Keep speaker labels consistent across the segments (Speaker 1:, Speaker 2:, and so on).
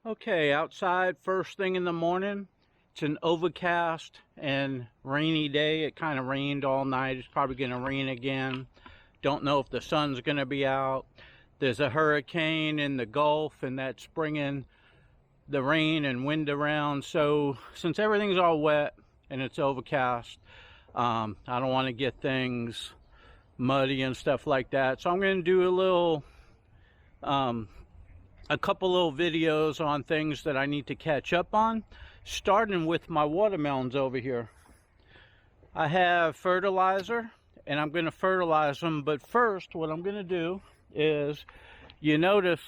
Speaker 1: Okay, outside first thing in the morning. It's an overcast and rainy day. It kind of rained all night. It's probably going to rain again. Don't know if the sun's going to be out. There's a hurricane in the Gulf, and that's bringing the rain and wind around. So since everything's all wet and it's overcast, I don't want to get things muddy and stuff like that. So I'm going to do a couple little videos on things that I need to catch up on, starting with my watermelons over here. I have fertilizer and I'm going to fertilize them, but first what I'm going to do is, you notice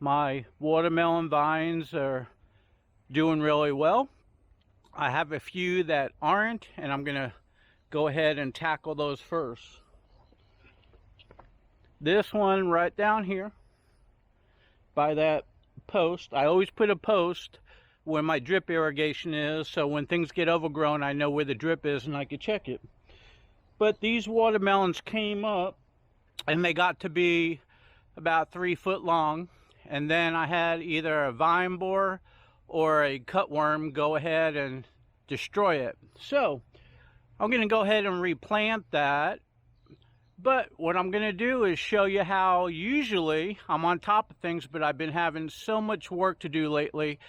Speaker 1: my watermelon vines are doing really well. I have a few that aren't, and I'm going to go ahead and tackle those first. This one right down here by that post, I always put a post where my drip irrigation is, so when things get overgrown I know where the drip is and I can check it. But these watermelons came up and they got to be about 3 foot long, and then I had either a vine borer or a cutworm go ahead and destroy it. So I'm going to go ahead and replant that. But what I'm going to do is show you how usually I'm on top of things, but I've been having so much work to do lately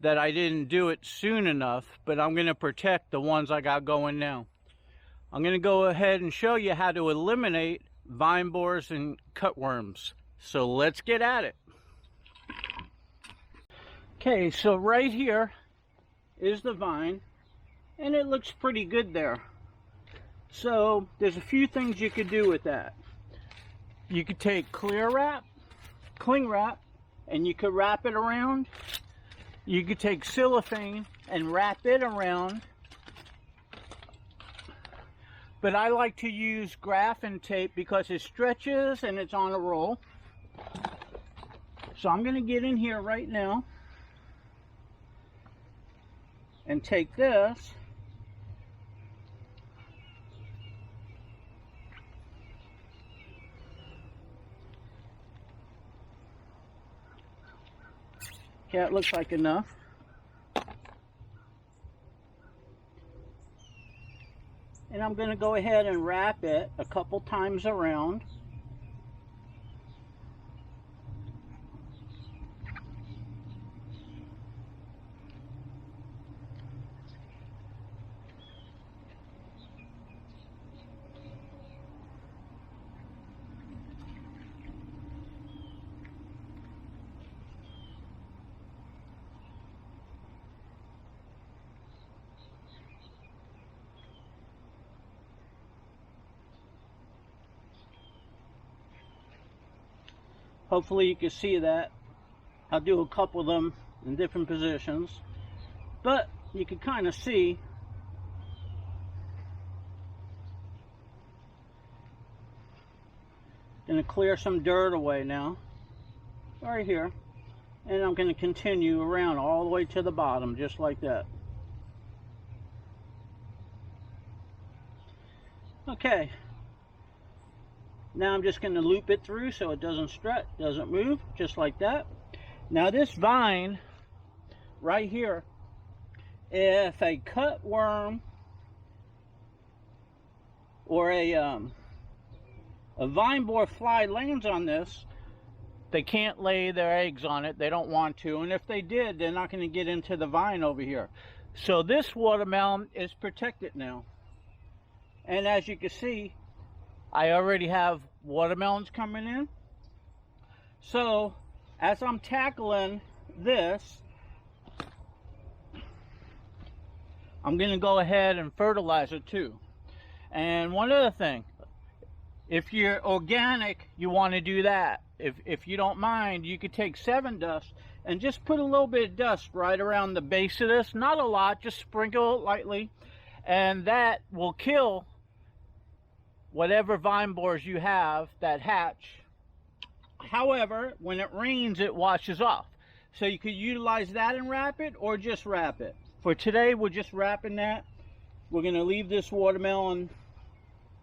Speaker 1: that I didn't do it soon enough. But I'm going to protect the ones I got going now. I'm going to go ahead and show you how to eliminate vine borers and cutworms. So let's get at it. Okay, so right here is the vine, and it looks pretty good there. So there's a few things you could do with that. You could take cling wrap, and you could wrap it around. You could take cellophane and wrap it around. But I like to use graphing tape because it stretches and it's on a roll. So I'm going to get in here right now and take this . Okay, it looks like enough. And I'm going to go ahead and wrap it a couple times around. Hopefully you can see that. I'll do a couple of them in different positions, but you can kind of see going to clear some dirt away now right here, and I'm going to continue around all the way to the bottom just like that. Okay, now I'm just going to loop it through so it doesn't strut, doesn't move, just like that. Now this vine right here, if a cutworm or a vine borer fly lands on this, they can't lay their eggs on it. They don't want to, and if they did, they're not going to get into the vine over here. So this watermelon is protected now. And as you can see, I already have watermelons coming in. So as I'm tackling this, I'm going to go ahead and fertilize it too. And one other thing, if you're organic, you want to do that. If you don't mind, you could take 7 dust and just put a little bit of dust right around the base of this. Not a lot, just sprinkle it lightly, and that will kill whatever vine borers you have that hatch. However, when it rains, it washes off. So you could utilize that and wrap it, or just wrap it. For today, we're just wrapping that. We're going to leave this watermelon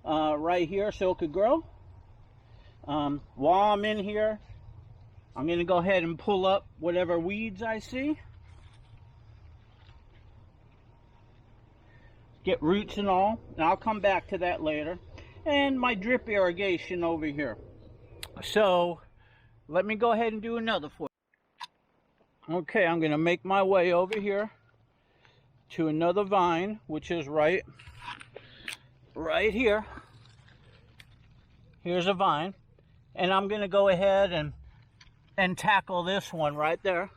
Speaker 1: right here so it could grow. While I'm in here, I'm going to go ahead and pull up whatever weeds I see. Get roots and all, and I'll come back to that later. And my drip irrigation over here. So let me go ahead and do another for you. Okay, I'm going to make my way over here to another vine, which is right here. Here's a vine, and I'm going to go ahead and tackle this one right there.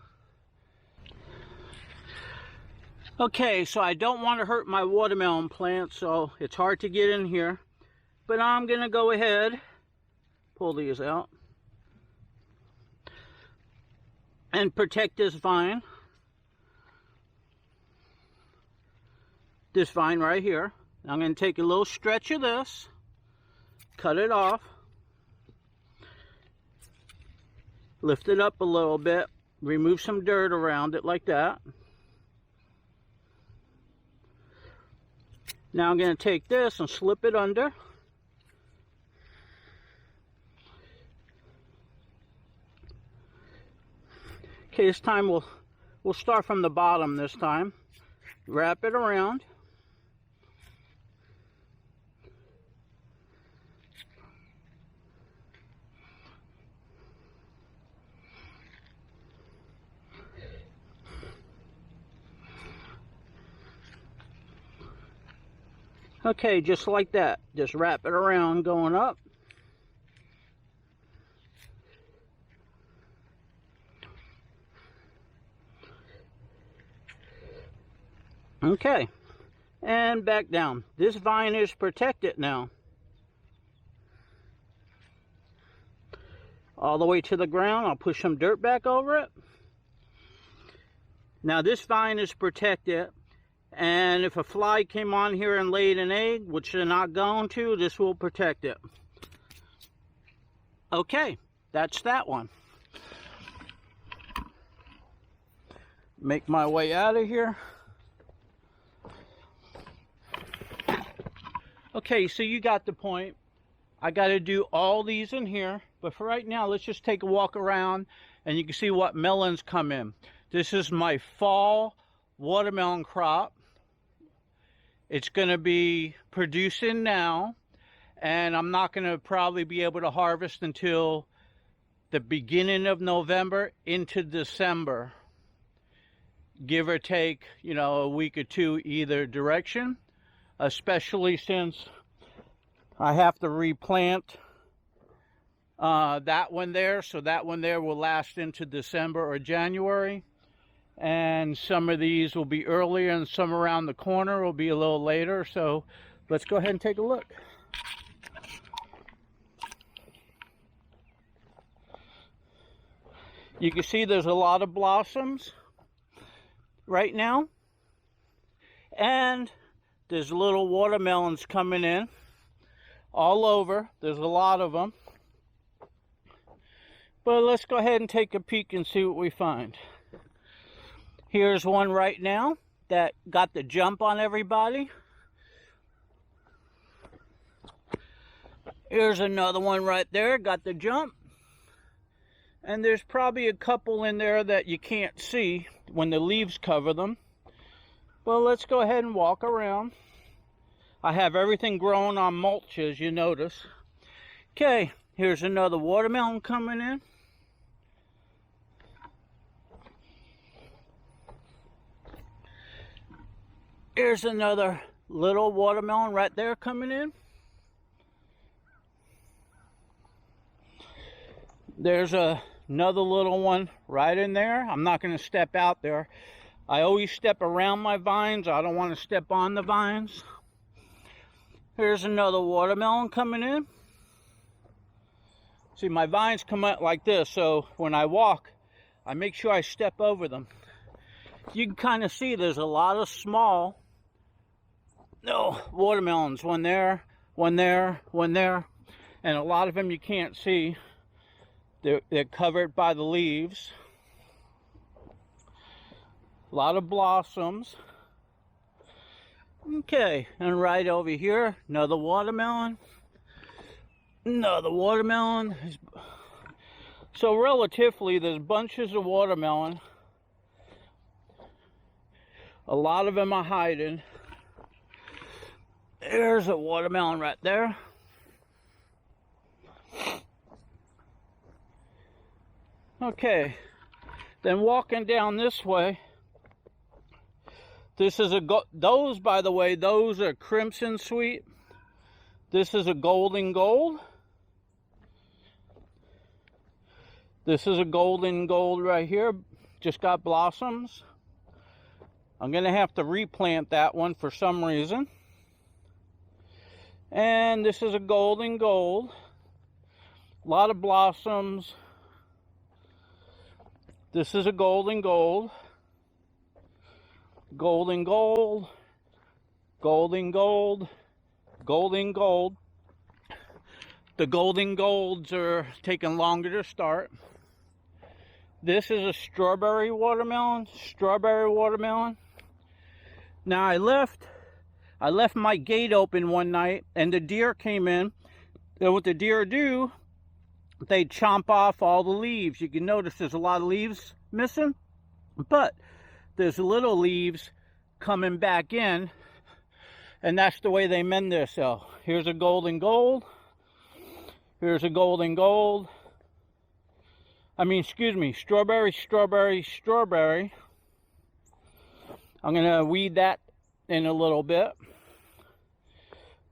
Speaker 1: Okay, so I don't want to hurt my watermelon plant, so it's hard to get in here. But I'm going to go ahead, pull these out, and protect this vine. This vine right here. I'm going to take a little stretch of this, cut it off, lift it up a little bit, remove some dirt around it like that. Now I'm going to take this and slip it under. Okay, this time we'll start from the bottom this time. Wrap it around. Okay, just like that. Just wrap it around going up. Okay, and back down. This vine is protected now. All the way to the ground. I'll push some dirt back over it. Now this vine is protected. And if a fly came on here and laid an egg, which they're not going to, this will protect it. Okay, that's that one. Make my way out of here. Okay, so you got the point. I got to do all these in here. But for right now, let's just take a walk around and you can see what melons come in. This is my fall watermelon crop. It's going to be producing now, and I'm not going to probably be able to harvest until the beginning of November into December, give or take, you know, a week or two either direction, especially since I have to replant that one there, so that one there will last into December or January. And some of these will be earlier and some around the corner will be a little later. So let's go ahead and take a look. You can see there's a lot of blossoms right now. And there's little watermelons coming in all over. There's a lot of them. But let's go ahead and take a peek and see what we find. Here's one right now that got the jump on everybody. Here's another one right there, got the jump. And there's probably a couple in there that you can't see when the leaves cover them. Well, let's go ahead and walk around. I have everything growing on mulch, as you notice. Okay, here's another watermelon coming in. Here's another little watermelon right there coming in. There's another little one right in there. I'm not going to step out there. I always step around my vines. I don't want to step on the vines. Here's another watermelon coming in. See, my vines come out like this, so when I walk, I make sure I step over them. You can kind of see there's a lot of small watermelons. One there, one there, one there. And a lot of them you can't see. They're covered by the leaves. A lot of blossoms. Okay, and right over here, another watermelon. Another watermelon. So relatively, there's bunches of watermelon. A lot of them are hiding. There's a watermelon right there. Okay, then walking down this way, this is those, by the way, those are crimson sweet. This is a golden gold. This is a golden gold right here, just got blossoms. I'm gonna have to replant that one for some reason. And this is a golden gold. A lot of blossoms. This is a golden gold. Golden gold. Golden gold. Golden gold. The golden golds are taking longer to start. This is a strawberry watermelon. Strawberry watermelon. Now I left my gate open one night and the deer came in. And what the deer do, they chomp off all the leaves. You can notice there's a lot of leaves missing, but there's little leaves coming back in, and that's the way they mend themselves. Here's a golden gold. Here's a golden gold. Excuse me, strawberry, strawberry, strawberry. I'm gonna weed that in a little bit.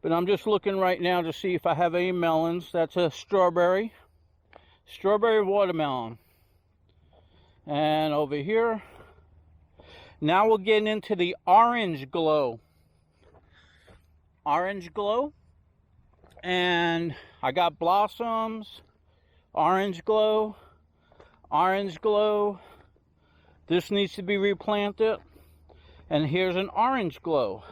Speaker 1: But I'm just looking right now to see if I have any melons. That's a strawberry. Strawberry watermelon. And over here, now we're getting into the orange glow. Orange glow. And I got blossoms, orange glow, orange glow. This needs to be replanted. And here's an orange glow.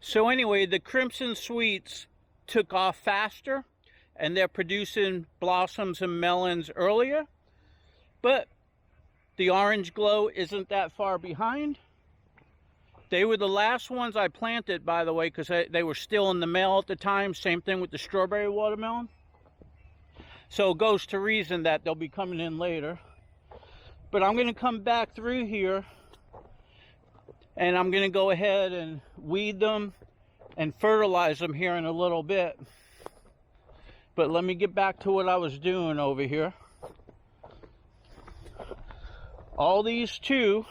Speaker 1: So anyway, the crimson sweets took off faster and they're producing blossoms and melons earlier. But the orange glow isn't that far behind. They were the last ones I planted, by the way, because they were still in the mail at the time. Same thing with the strawberry watermelon. So it goes to reason that they'll be coming in later. But I'm going to come back through here and I'm going to go ahead and weed them and fertilize them here in a little bit. But let me get back to what I was doing over here. All these two,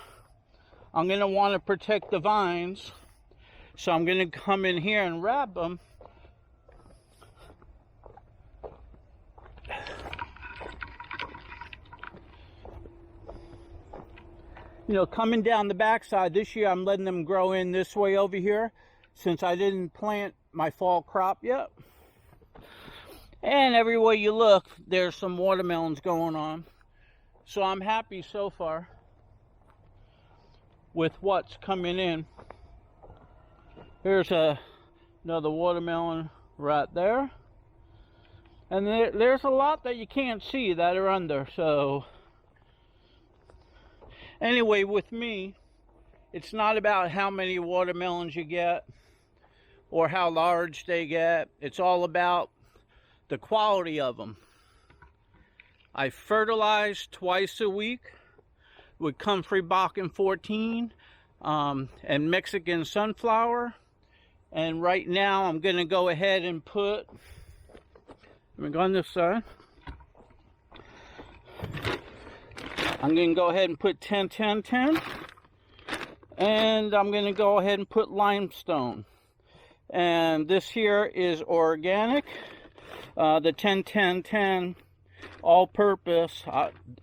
Speaker 1: I'm going to want to protect the vines. So I'm going to come in here and wrap them. You know, coming down the backside this year, I'm letting them grow in this way over here since I didn't plant my fall crop yet. And everywhere you look, there's some watermelons going on. So I'm happy so far with what's coming in. Here's another watermelon right there. And there's a lot that you can't see that are under, so... Anyway, with me, it's not about how many watermelons you get or how large they get. It's all about the quality of them. I fertilize twice a week with Comfrey Bakken 14 and Mexican sunflower. And right now I'm going to go ahead and put, let me go on this side. I'm going to go ahead and put 10, 10, 10. And I'm going to go ahead and put limestone. And this here is organic. The 10, 10, 10 all-purpose.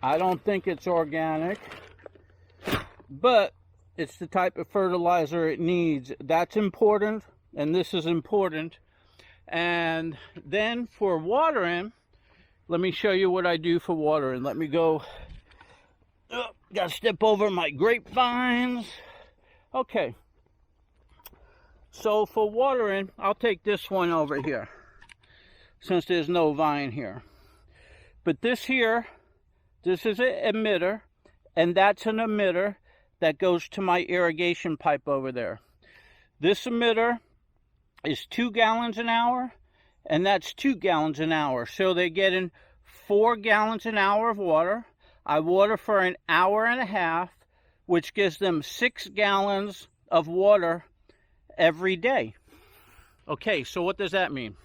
Speaker 1: I don't think it's organic. But it's the type of fertilizer it needs. That's important. And this is important. And then for watering, let me show you what I do for watering. Let me go... Gotta step over my grapevines. Okay. So for watering, I'll take this one over here, since there's no vine here. But this here, this is an emitter, and that's an emitter that goes to my irrigation pipe over there. This emitter is 2 gallons an hour, and that's 2 gallons an hour. So they're getting 4 gallons an hour of water. I water for an hour and a half, which gives them 6 gallons of water every day. Okay, so what does that mean?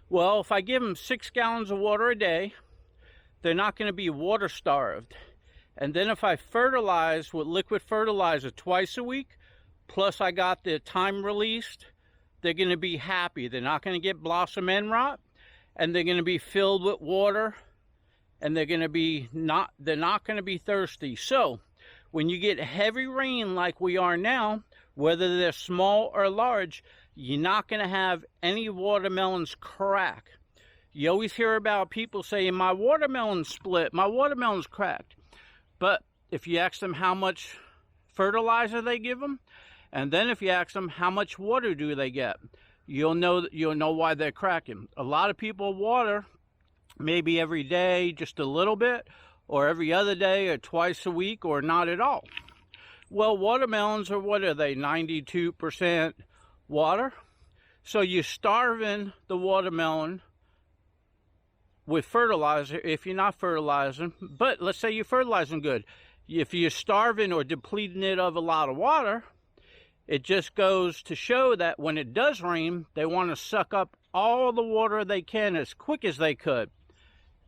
Speaker 1: Well, if I give them 6 gallons of water a day, they're not going to be water starved. And then if I fertilize with liquid fertilizer twice a week, plus I got the time released, they're going to be happy. They're not going to get blossom end rot, and they're going to be filled with water, and they're not going to be thirsty. So when you get heavy rain like we are now, whether they're small or large, you're not going to have any watermelons crack. You always hear about people saying, my watermelon's split, my watermelon's cracked. But if you ask them how much fertilizer they give them, and then if you ask them how much water do they get, you'll know why they're cracking. A lot of people water maybe every day, just a little bit, or every other day, or twice a week, or not at all. Well, watermelons are, what are they, 92% water? So you're starving the watermelon with fertilizer if you're not fertilizing. But let's say you're fertilizing good. If you're starving or depleting it of a lot of water, it just goes to show that when it does rain, they want to suck up all the water they can as quick as they could,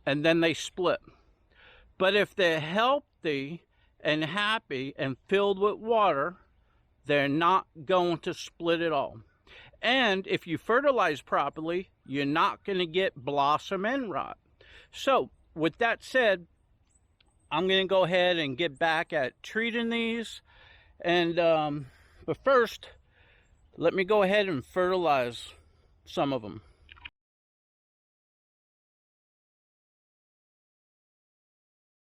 Speaker 1: and then they split. But if they're healthy and happy and filled with water, they're not going to split at all. And if you fertilize properly, you're not going to get blossom end rot. So with that said, I'm going to go ahead and get back at treating these. And but first, let me go ahead and fertilize some of them.